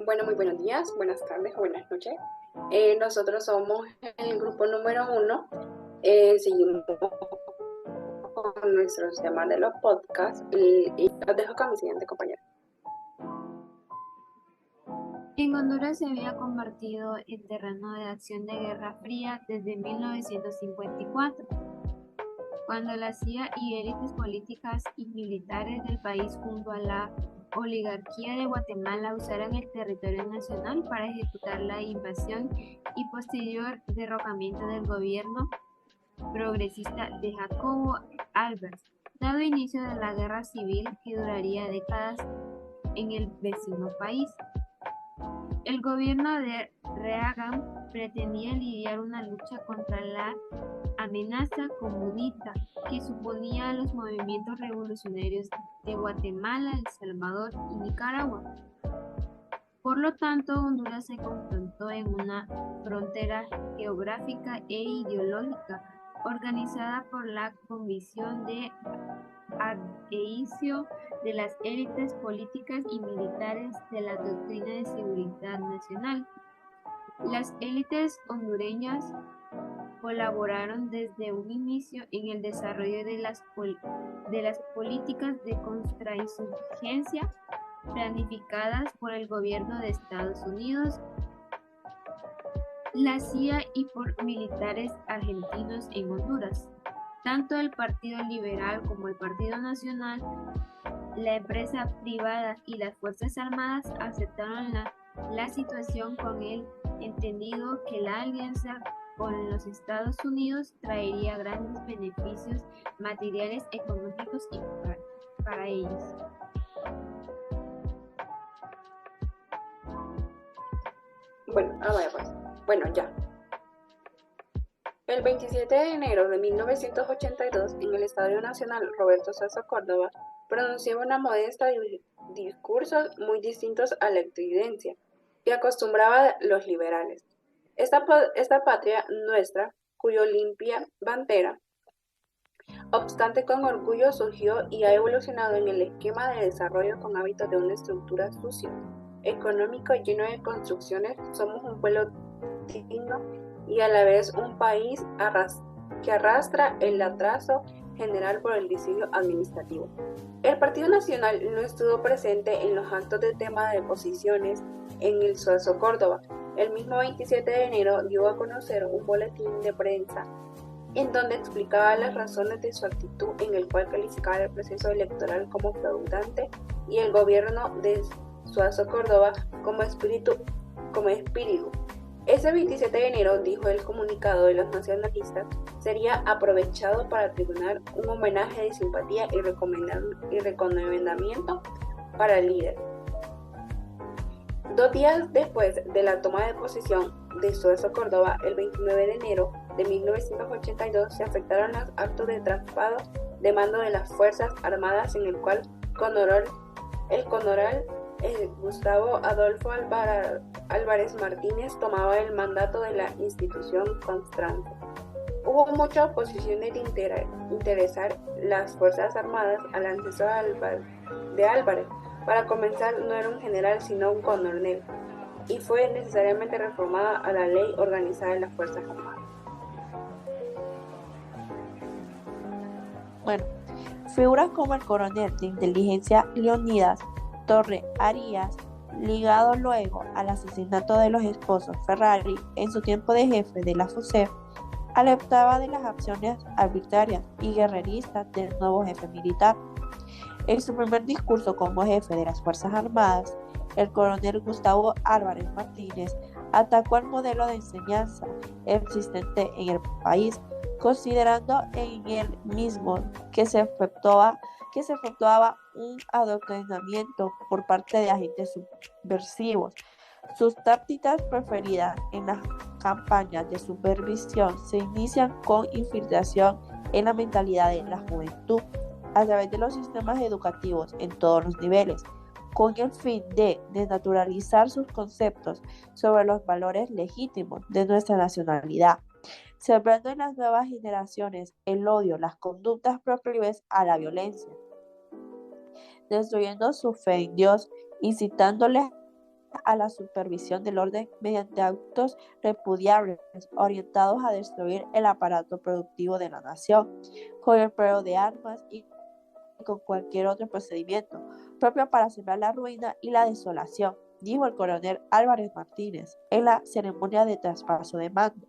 Bueno, muy buenos días, buenas tardes o buenas noches. Nosotros somos el grupo número 1. Seguimos con nuestros temas de los podcasts y los dejo con mi siguiente compañero. En Honduras se había convertido en terreno de acción de Guerra Fría desde 1954, cuando la CIA y élites políticas y militares del país junto a la oligarquía de Guatemala usaron el territorio nacional para ejecutar la invasión y posterior derrocamiento del gobierno progresista de Jacobo Arbenz, dado inicio de la guerra civil que duraría décadas en el vecino país. El gobierno de Reagan pretendía lidiar una lucha contra la amenaza comunista que suponía los movimientos revolucionarios de Guatemala, El Salvador y Nicaragua. Por lo tanto, Honduras se confrontó en una frontera geográfica e ideológica organizada por la convicción de adhesión de las élites políticas y militares de la doctrina de seguridad nacional. Las élites hondureñas colaboraron desde un inicio en el desarrollo de las políticas de contrainsurgencia planificadas por el gobierno de Estados Unidos, la CIA y por militares argentinos en Honduras. Tanto el Partido Liberal como el Partido Nacional, la empresa privada y las Fuerzas Armadas aceptaron la situación con el entendido que la alianza con los Estados Unidos traería grandes beneficios materiales, económicos y para ellos. Vaya pues. Bueno, ya. El 27 de enero de 1982, en el Estadio Nacional Roberto Sosa Córdoba, pronunció una modesta discursos muy distintos a la estridencia que acostumbraban los liberales. Esta patria nuestra, cuyo limpia bandera, obstante con orgullo surgió y ha evolucionado en el esquema de desarrollo con hábitos de una estructura sucia, económico lleno de construcciones, somos un pueblo digno y a la vez un país que arrastra el atraso general por el diseño administrativo. El Partido Nacional no estuvo presente en los actos de toma de posiciones en el Suazo Córdoba. El mismo 27 de enero dio a conocer un boletín de prensa en donde explicaba las razones de su actitud, en el cual calificaba el proceso electoral como fraudulente y el gobierno de Suazo Córdoba como espíritu. Ese 27 de enero, dijo el comunicado de los nacionalistas, sería aprovechado para tribunar un homenaje de simpatía y recomendamiento para el líder. 2 días después de la toma de posesión de Suazo Córdoba, el 29 de enero de 1982, se efectuaron los actos de traslado de mando de las Fuerzas Armadas en el cual el coronel Gustavo Adolfo Álvarez Martínez tomaba el mandato de la institución constante. Hubo mucha oposición de interesar las Fuerzas Armadas al ascenso de Álvarez. Para comenzar, no era un general sino un coronel, y fue necesariamente reformada a la ley organizada de las Fuerzas Armadas. Bueno, figuras como el coronel de inteligencia Leonidas Torre Arias, ligado luego al asesinato de los esposos Ferrari en su tiempo de jefe de la FUSEF, alertaba de las acciones arbitrarias y guerreristas del nuevo jefe militar. En su primer discurso como jefe de las Fuerzas Armadas, el coronel Gustavo Álvarez Martínez atacó el modelo de enseñanza existente en el país, considerando en él mismo que se efectuaba un adoctrinamiento por parte de agentes subversivos. Sus tácticas preferidas en las campañas de supervisión se inician con infiltración en la mentalidad de la juventud a través de los sistemas educativos en todos los niveles, con el fin de desnaturalizar sus conceptos sobre los valores legítimos de nuestra nacionalidad, sembrando en las nuevas generaciones el odio, las conductas proclives a la violencia, destruyendo su fe en Dios, incitándoles a la supervisión del orden mediante actos repudiables orientados a destruir el aparato productivo de la nación, con el empleo de armas y con cualquier otro procedimiento propio para sembrar la ruina y la desolación, dijo el coronel Álvarez Martínez en la ceremonia de traspaso de mando.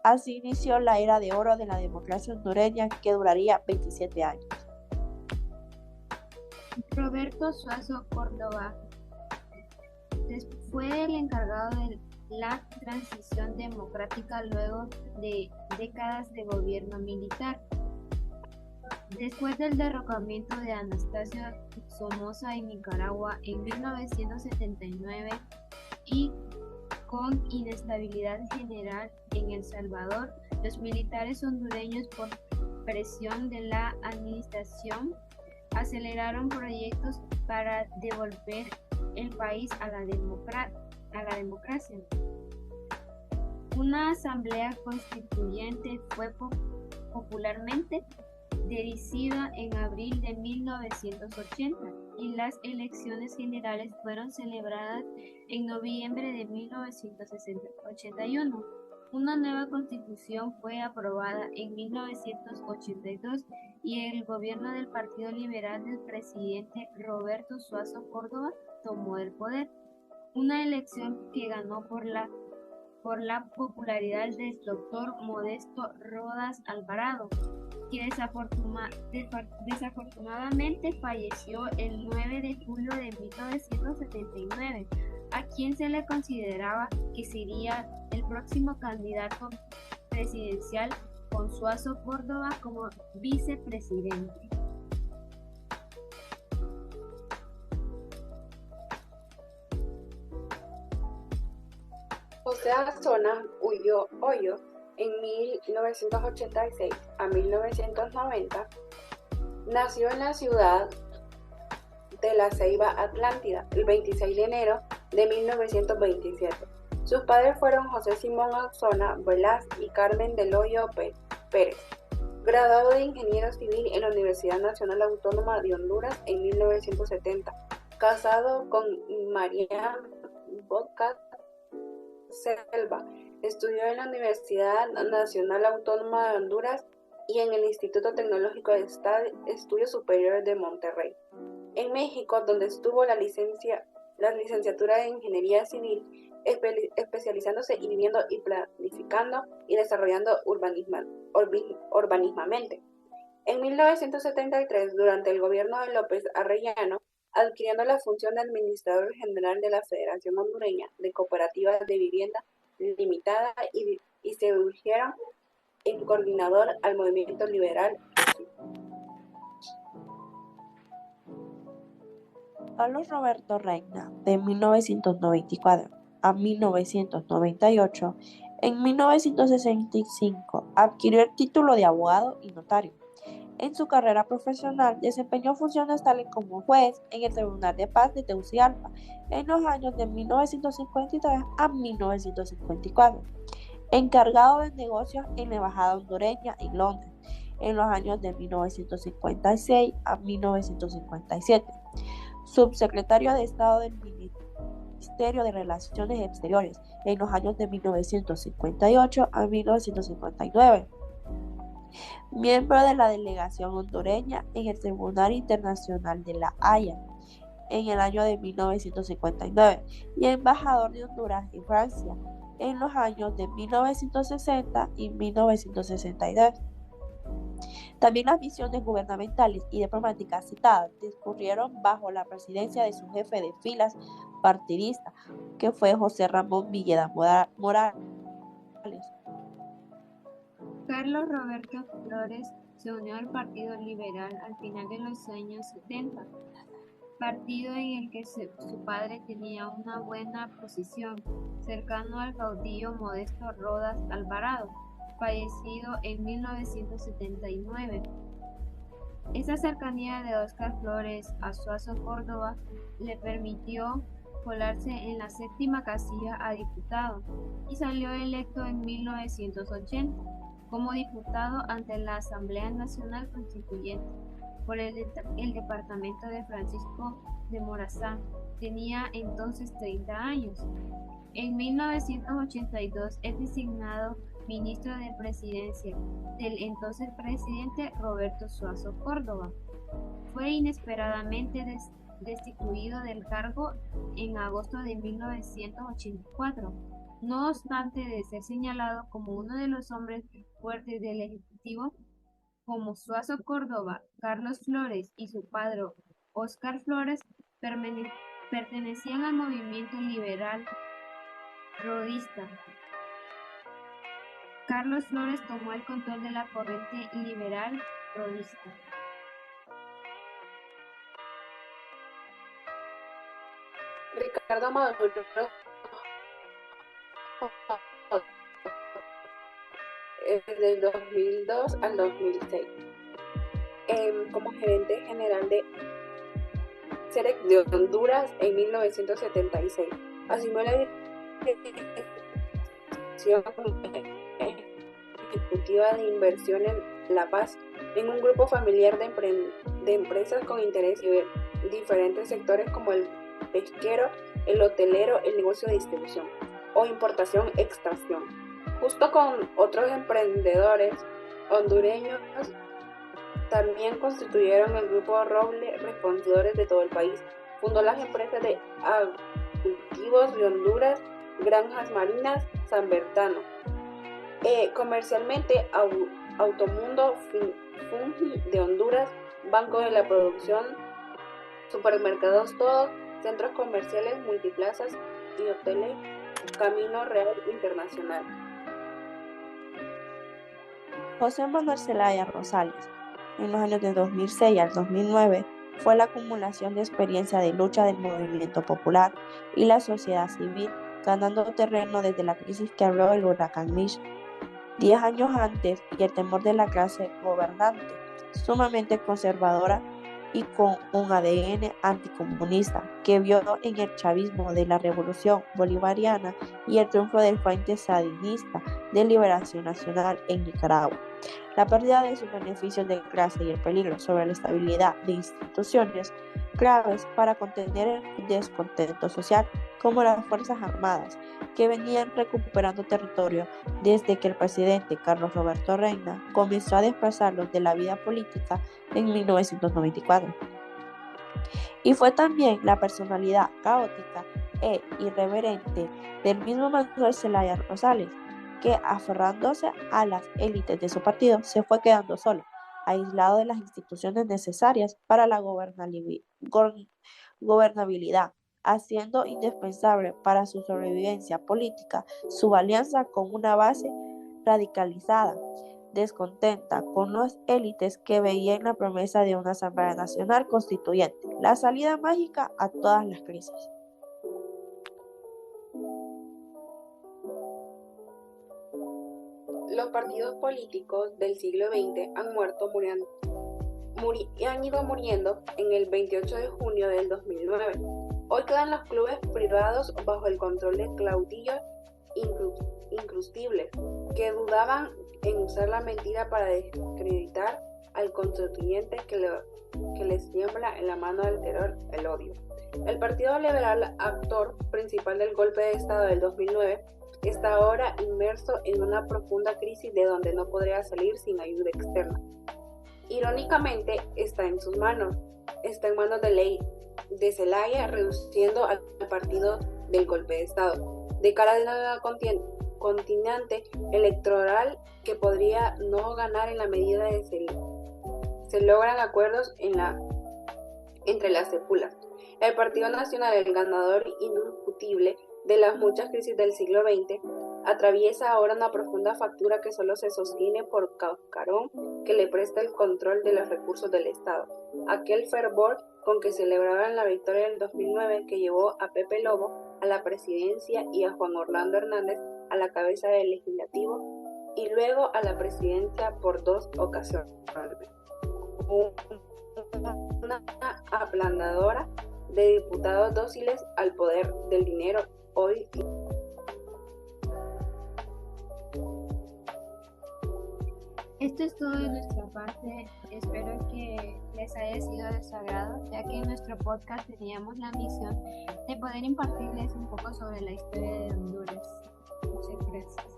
Así inició la era de oro de la democracia hondureña que duraría 27 años. Roberto Suazo Córdoba fue el encargado de la transición democrática luego de décadas de gobierno militar. Después del derrocamiento de Anastasio Somoza en Nicaragua en 1979 y con inestabilidad general en El Salvador, los militares hondureños, por presión de la administración, aceleraron proyectos para devolver el país a la democracia. Una asamblea constituyente fue popularmente dirigida en abril de 1980 y las elecciones generales fueron celebradas en noviembre de 1981. Una nueva constitución fue aprobada en 1982 y el gobierno del Partido Liberal del presidente Roberto Suazo Córdoba tomó el poder. Una elección que ganó por la popularidad del doctor Modesto Rodas Alvarado, que desafortunadamente falleció el 9 de julio de 1979, a quien se le consideraba que sería el próximo candidato presidencial con Suazo Córdoba como vicepresidente. José Azona Hoyo, en 1986 a 1990, nació en la ciudad de La Ceiba, Atlántida, el 26 de enero de 1927. Sus padres fueron José Simón Azona Velaz y Carmen del Hoyo Pérez. Graduado de ingeniero civil en la Universidad Nacional Autónoma de Honduras en 1970. Casado con María Vodka Selva. Estudió en la Universidad Nacional Autónoma de Honduras y en el Instituto Tecnológico de Estudios Superiores de Monterrey. En México, donde estuvo la licenciatura de Ingeniería Civil, especializándose y viviendo y planificando y desarrollando urbanísticamente. En 1973, durante el gobierno de López Arellano, adquiriendo la función de administrador general de la Federación Hondureña de Cooperativas de Vivienda Limitada y se urgieron en coordinador al movimiento liberal. Carlos Roberto Reina, de 1994 a 1998, en 1965 adquirió el título de abogado y notario. En su carrera profesional desempeñó funciones tales como juez en el Tribunal de Paz de Tegucigalpa en los años de 1953 a 1954, encargado de negocios en la Embajada hondureña en Londres en los años de 1956 a 1957, subsecretario de Estado del Ministerio de Relaciones Exteriores en los años de 1958 a 1959. Miembro de la delegación hondureña en el Tribunal Internacional de La Haya en el año de 1959 y embajador de Honduras en Francia en los años de 1960 y 1962. También las misiones gubernamentales y diplomáticas citadas discurrieron bajo la presidencia de su jefe de filas partidista, que fue José Ramón Villeda Morales. Carlos Roberto Flores se unió al Partido Liberal al final de los años 70, partido en el que su padre tenía una buena posición, cercano al caudillo Modesto Rodas Alvarado, fallecido en 1979. Esa cercanía de Óscar Flores a Suazo Córdoba le permitió colarse en la séptima casilla a diputado y salió electo en 1980 como diputado ante la Asamblea Nacional Constituyente por el departamento de Francisco de Morazán. tenía entonces 30 años. En 1982 es designado ministro de Presidencia del entonces presidente Roberto Suazo Córdoba. Fue inesperadamente destituido del cargo en agosto de 1984. No obstante de ser señalado como uno de los hombres fuertes del Ejecutivo, como Suazo Córdoba, Carlos Flores y su padre Óscar Flores pertenecían al movimiento liberal rodista. Carlos Flores tomó el control de la corriente liberal rodista. Ricardo Maduro del 2002 al 2006 como gerente general de SEREC de Honduras en 1976. Asumió la dirección ejecutiva de inversión en La Paz, en un grupo familiar de empresas con interés en diferentes sectores como el pesquero, el hotelero, el negocio de distribución o importación-extracción. Justo con otros emprendedores hondureños, también constituyeron el Grupo Roble Respondedores de todo el país. Fundó las empresas de cultivos de Honduras, Granjas Marinas, San Bertano. Comercialmente, Automundo, Fungi de Honduras, Banco de la Producción, Supermercados Todos, Centros Comerciales, Multiplazas y Hoteles, Camino Real Internacional. José Manuel Zelaya Rosales, en los años de 2006 al 2009, fue la acumulación de experiencia de lucha del movimiento popular y la sociedad civil, ganando terreno desde la crisis que abrió el huracán Mitch 10 años antes y el temor de la clase gobernante, sumamente conservadora y con un ADN anticomunista, que vio en el chavismo de la Revolución Bolivariana y el triunfo del Frente Sandinista de Liberación Nacional en Nicaragua. La pérdida de sus beneficios de clase y el peligro sobre la estabilidad de instituciones claves para contener el descontento social, como las Fuerzas Armadas, que venían recuperando territorio desde que el presidente Carlos Roberto Reina comenzó a desplazarlos de la vida política en 1994. Y fue también la personalidad caótica e irreverente del mismo Manuel Zelaya Rosales, que aferrándose a las élites de su partido se fue quedando solo, aislado de las instituciones necesarias para la gobernabilidad, haciendo indispensable para su sobrevivencia política su alianza con una base radicalizada, descontenta con las élites que veían la promesa de una Asamblea Nacional Constituyente, la salida mágica a todas las crisis. Los partidos políticos del siglo XX han ido muriendo en el 28 de junio del 2009. Hoy quedan los clubes privados bajo el control de caudillos incrustibles que dudaban en usar la mentira para desacreditar al constituyente que les tiembla en la mano del terror, el odio. El Partido Liberal, actor principal del golpe de Estado del 2009, está ahora inmerso en una profunda crisis de donde no podría salir sin ayuda externa. Irónicamente, está en manos de Zelaya, reduciendo al partido del golpe de Estado, de cara a una contienda electoral que podría no ganar en la medida de se logran acuerdos entre las cépulas. El Partido Nacional, el ganador indiscutible de las muchas crisis del siglo XX, atraviesa ahora una profunda fractura que solo se sostiene por cascarón que le presta el control de los recursos del Estado. Aquel fervor con que celebraban la victoria del 2009 que llevó a Pepe Lobo a la presidencia y a Juan Orlando Hernández a la cabeza del legislativo y luego a la presidencia por 2 ocasiones. Una aplanadora de diputados dóciles al poder del dinero hoy. Esto es todo de nuestra parte. Espero que les haya sido de su agrado, ya que en nuestro podcast teníamos la misión de poder impartirles un poco sobre la historia de Honduras. Muchas gracias.